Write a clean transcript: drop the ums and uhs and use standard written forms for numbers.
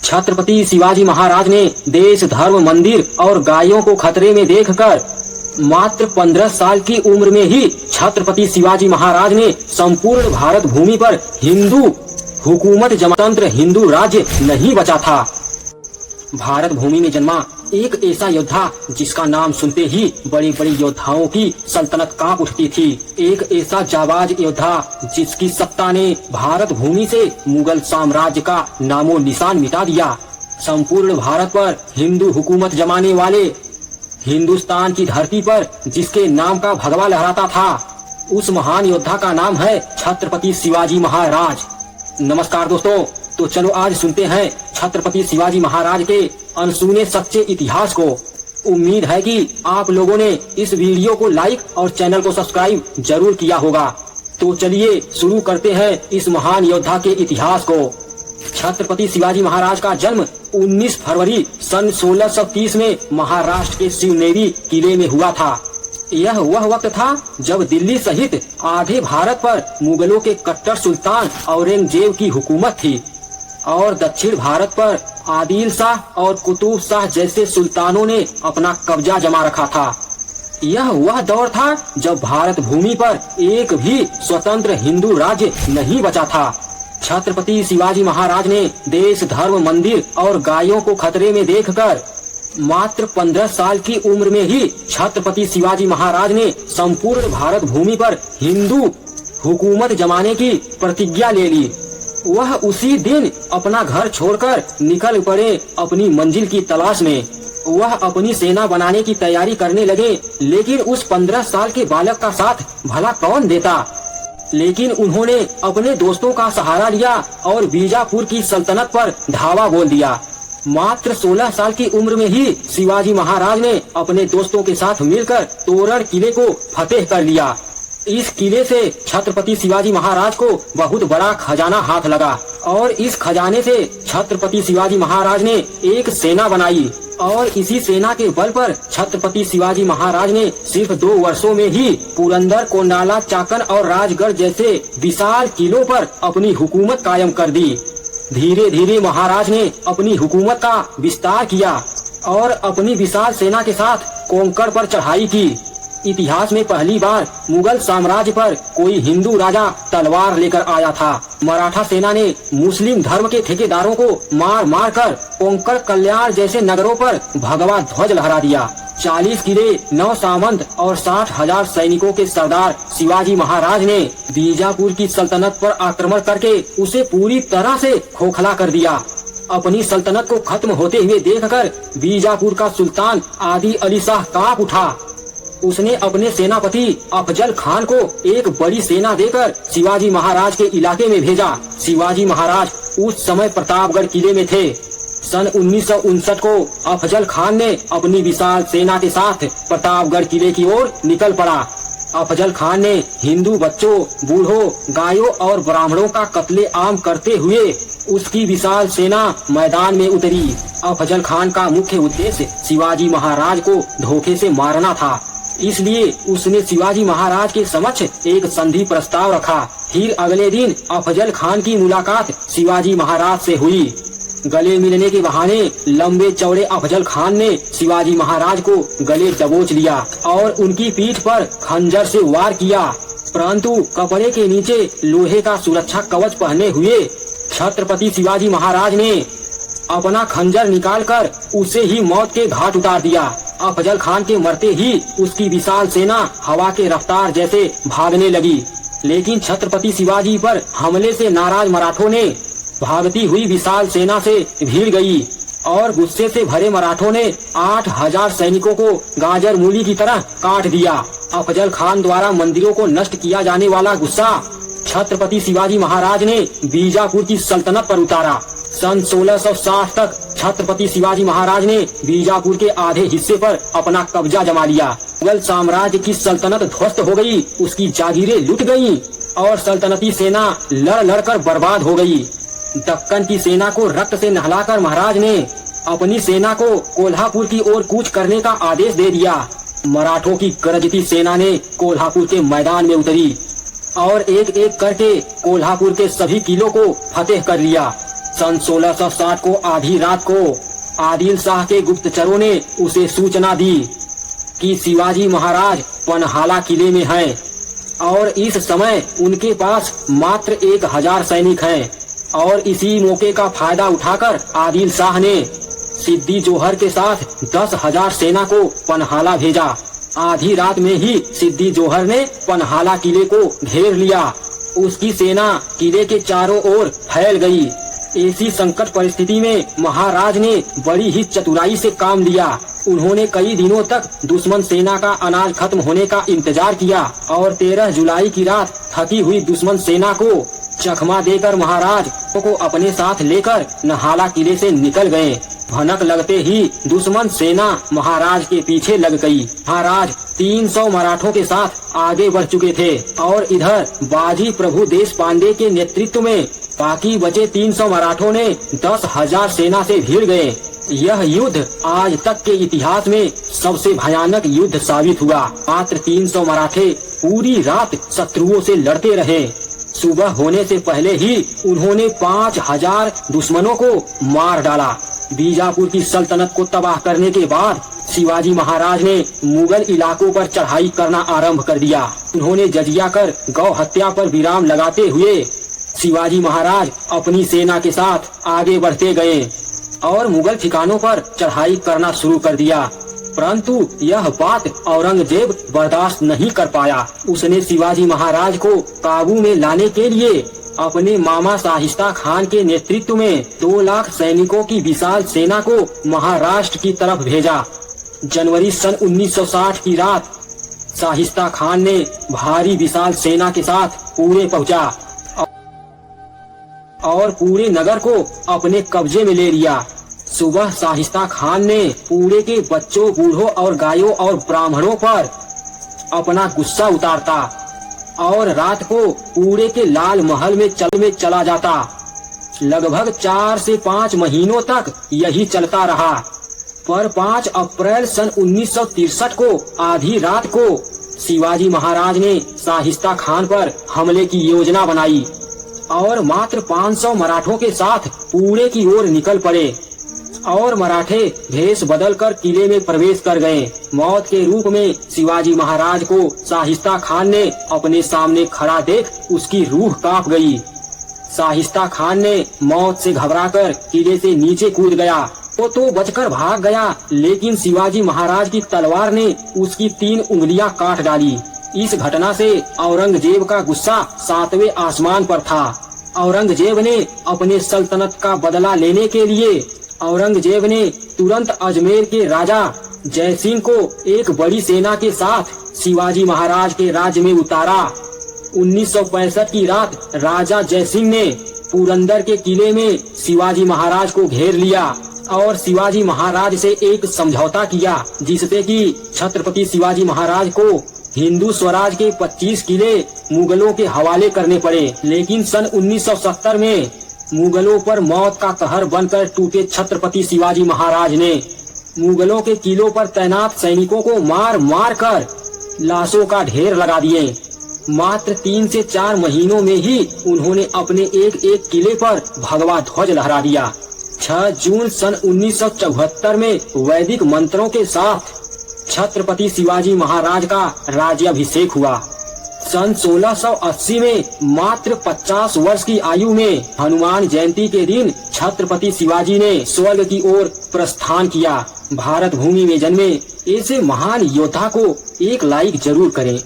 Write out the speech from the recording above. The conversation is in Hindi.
छत्रपति शिवाजी महाराज ने देश, धर्म, मंदिर और गायों को खतरे में देखकर मात्र 15 साल की उम्र में ही छत्रपति शिवाजी महाराज ने संपूर्ण भारत भूमि पर हिंदू हुकूमत जनतंत्र हिंदू राज्य नहीं बचा था। भारत भूमि में जन्मा एक ऐसा योद्धा जिसका नाम सुनते ही बड़ी बड़ी योद्धाओं की सल्तनत कांप उठती थी। एक ऐसा जाबाज योद्धा जिसकी सत्ता ने भारत भूमि से मुगल साम्राज्य का नामो निशान मिटा दिया। संपूर्ण भारत पर हिंदू हुकूमत जमाने वाले हिंदुस्तान की धरती पर जिसके नाम का भगवा लहराता था, उस महान योद्धा का नाम है छत्रपति शिवाजी महाराज। नमस्कार दोस्तों, तो चलो आज सुनते हैं छत्रपति शिवाजी महाराज के अनसुने सच्चे इतिहास को। उम्मीद है कि आप लोगों ने इस वीडियो को लाइक और चैनल को सब्सक्राइब जरूर किया होगा। तो चलिए शुरू करते हैं इस महान योद्धा के इतिहास को। छत्रपति शिवाजी महाराज का जन्म 19 फरवरी सन 1630 में महाराष्ट्र के शिवनेरी किले में हुआ था। यह वह वक्त था जब दिल्ली सहित आधे भारत पर मुगलों के कट्टर सुल्तान औरंगजेब की हुकूमत थी और दक्षिण भारत पर आदिल शाह और कुतुब शाह जैसे सुल्तानों ने अपना कब्जा जमा रखा था। यह वह दौर था जब भारत भूमि पर एक भी स्वतंत्र हिंदू राज्य नहीं बचा था। छत्रपति शिवाजी महाराज ने देश, धर्म, मंदिर और गायों को खतरे में देखकर मात्र 15 साल की उम्र में ही छत्रपति शिवाजी महाराज ने संपूर्ण भारत भूमि पर हिंदू हुकूमत जमाने की प्रतिज्ञा ले ली। वह उसी दिन अपना घर छोड़कर निकल पड़े अपनी मंजिल की तलाश में। वह अपनी सेना बनाने की तैयारी करने लगे, लेकिन उस 15 साल के बालक का साथ भला कौन देता। लेकिन उन्होंने अपने दोस्तों का सहारा लिया और बीजापुर की सल्तनत पर धावा बोल दिया। मात्र 16 साल की उम्र में ही शिवाजी महाराज ने अपने दोस्तों के साथ मिलकर तोरण किले को फतेह कर लिया। इस किले से छत्रपति शिवाजी महाराज को बहुत बड़ा खजाना हाथ लगा और इस खजाने से छत्रपति शिवाजी महाराज ने एक सेना बनाई और इसी सेना के बल पर छत्रपति शिवाजी महाराज ने सिर्फ 2 वर्षों में ही पुरंदर, कोंडाला, चाकन और राजगढ़ जैसे विशाल किलों पर अपनी हुकूमत कायम कर दी। धीरे धीरे महाराज ने अपनी हुकूमत का विस्तार किया और अपनी विशाल सेना के साथ कोंकण पर चढ़ाई की। इतिहास में पहली बार मुगल साम्राज्य पर कोई हिंदू राजा तलवार लेकर आया था। मराठा सेना ने मुस्लिम धर्म के ठेकेदारों को मार मार कर कोंकण, कल्याण जैसे नगरों पर भगवा ध्वज लहरा दिया। 40 किले, 9 सामंत और 60,000 सैनिकों के सरदार शिवाजी महाराज ने बीजापुर की सल्तनत पर आक्रमण करके उसे पूरी तरह से खोखला कर दिया। अपनी सल्तनत को खत्म होते हुए देखकर बीजापुर का सुल्तान आदिल अली शाह कांप उठा। उसने अपने सेनापति अफजल खान को एक बड़ी सेना देकर शिवाजी महाराज के इलाके में भेजा। शिवाजी महाराज उस समय प्रतापगढ़ किले में थे। सन 1959 को अफजल खान ने अपनी विशाल सेना के साथ प्रतापगढ़ किले की ओर निकल पड़ा। अफजल खान ने हिंदू बच्चों, बूढ़ों, गायों और ब्राह्मणों का कत्लेआम करते हुए उसकी विशाल सेना मैदान में उतरी। अफजल खान का मुख्य उद्देश्य शिवाजी महाराज को धोखे से मारना था, इसलिए उसने शिवाजी महाराज के समक्ष एक संधि प्रस्ताव रखा। फिर अगले दिन अफजल खान की मुलाकात शिवाजी महाराज से हुई। गले मिलने के बहाने लंबे चौड़े अफजल खान ने शिवाजी महाराज को गले दबोच लिया और उनकी पीठ पर खंजर से वार किया, परंतु कपड़े के नीचे लोहे का सुरक्षा कवच पहने हुए छत्रपति शिवाजी महाराज ने अपना खंजर निकालकर उसे ही मौत के घाट उतार दिया। अफजल खान के मरते ही उसकी विशाल सेना हवा के रफ्तार जैसे भागने लगी, लेकिन छत्रपति शिवाजी पर हमले से नाराज मराठों ने भागती हुई विशाल सेना से भिड़ गई और गुस्से से भरे मराठों ने 8,000 सैनिकों को गाजर मूली की तरह काट दिया। अफजल खान द्वारा मंदिरों को नष्ट किया जाने वाला गुस्सा छत्रपति शिवाजी महाराज ने बीजापुर की सल्तनत पर उतारा। सन 1660 तक छत्रपति शिवाजी महाराज ने बीजापुर के आधे हिस्से पर अपना कब्जा जमा लिया। मुगल साम्राज्य की सल्तनत ध्वस्त हो गई, उसकी जागीरें लुट गईं और सल्तनती सेना लड़ लड़ कर बर्बाद हो गई। दक्कन की सेना को रक्त से नहलाकर महाराज ने अपनी सेना को कोल्हापुर की ओर कूच करने का आदेश दे दिया। मराठों की गरजती सेना ने कोल्हापुर के मैदान में उतरी और एक एक करके कोल्हापुर के सभी किलों को फतेह कर लिया। सन 1660 को आधी रात को आदिल शाह के गुप्तचरों ने उसे सूचना दी कि शिवाजी महाराज पनहाला किले में हैं और इस समय उनके पास मात्र 1000 सैनिक हैं। और इसी मौके का फायदा उठाकर आदिल शाह ने सिद्दी जोहर के साथ 10,000 सेना को पनहाला भेजा। आधी रात में ही सिद्दी जोहर ने पनहाला किले को घेर लिया। उसकी सेना किले के चारों ओर फैल गई। ऐसी संकट परिस्थिति में महाराज ने बड़ी ही चतुराई से काम लिया। उन्होंने कई दिनों तक दुश्मन सेना का अनाज खत्म होने का इंतजार किया और 13 जुलाई की रात थकी हुई दुश्मन सेना को चकमा देकर महाराज को अपने साथ लेकर नहाला किले से निकल गए। भनक लगते ही दुश्मन सेना महाराज के पीछे लग गई। महाराज 300 मराठों के साथ आगे बढ़ चुके थे और इधर बाजी प्रभु देश पांडे के नेतृत्व में बाकी बचे 300 मराठों ने 10,000 सेना से भिड़ गए। यह युद्ध आज तक के इतिहास में सबसे भयानक युद्ध साबित हुआ। मात्र 300 मराठे पूरी रात शत्रुओं से लड़ते रहे। सुबह होने से पहले ही उन्होंने 5,000 दुश्मनों को मार डाला। बीजापुर की सल्तनत को तबाह करने के बाद शिवाजी महाराज ने मुगल इलाकों पर चढ़ाई करना आरंभ कर दिया। उन्होंने जजिया कर गौ हत्या पर विराम लगाते हुए शिवाजी महाराज अपनी सेना के साथ आगे बढ़ते गए और मुगल ठिकानों पर चढ़ाई करना शुरू कर दिया। परंतु यह बात औरंगजेब बर्दाश्त नहीं कर पाया। उसने शिवाजी महाराज को काबू में लाने के लिए अपने मामा शाहिस्ता खान के नेतृत्व में 2 लाख सैनिकों की विशाल सेना को महाराष्ट्र की तरफ भेजा। जनवरी सन 1960 की रात शाहिस्ता खान ने भारी विशाल सेना के साथ पूरे पहुंचा और पूरे नगर को अपने कब्जे में ले लिया। सुबह शाहिस्ता खान ने पूरे के बच्चों, बूढ़ों और गायों और ब्राह्मणों पर अपना गुस्सा उतारता और रात को पूरे के लाल महल में चला जाता। लगभग 4 से 5 महीनों तक यही चलता रहा। पर 5 अप्रैल सन 1963 को आधी रात को शिवाजी महाराज ने शाहिस्ता खान पर हमले की योजना बनाई और मात्र 500 मराठों के साथ पूरे की ओर निकल पड़े और मराठे भेष बदलकर किले में प्रवेश कर गए। मौत के रूप में शिवाजी महाराज को शाहिस्ता खान ने अपने सामने खड़ा देख उसकी रूह कांप गई। शाहिस्ता खान ने मौत से घबराकर किले से नीचे कूद गया तो बचकर भाग गया, लेकिन शिवाजी महाराज की तलवार ने उसकी 3 उंगलियां काट डाली। इस घटना से औरंगजेब का गुस्सा 7वें आसमान पर था। औरंगजेब ने अपने सल्तनत का बदला लेने के लिए औरंगजेब ने तुरंत अजमेर के राजा जयसिंह को एक बड़ी सेना के साथ शिवाजी महाराज के राज्य में उतारा। 1965 की रात राजा जयसिंह ने पुरंदर के किले में शिवाजी महाराज को घेर लिया और शिवाजी महाराज से एक समझौता किया जिससे कि छत्रपति शिवाजी महाराज को हिंदू स्वराज के 25 किले मुगलों के हवाले करने पड़े। लेकिन सन 1970 में मुगलों पर मौत का कहर बनकर टूटे छत्रपति शिवाजी महाराज ने मुगलों के किलों पर तैनात सैनिकों को मार मार कर लाशों का ढेर लगा दिए। मात्र 3 से 4 महीनों में ही उन्होंने अपने एक एक किले पर भगवा ध्वज लहरा दिया। 6 जून सन 1974 में वैदिक मंत्रों के साथ छत्रपति शिवाजी महाराज का राज्याभिषेक हुआ। सन 1680 में मात्र 50 वर्ष की आयु में हनुमान जयंती के दिन छत्रपति शिवाजी ने स्वर्ग की ओर प्रस्थान किया। भारत भूमि में जन्मे ऐसे महान योद्धा को एक लाइक जरूर करें।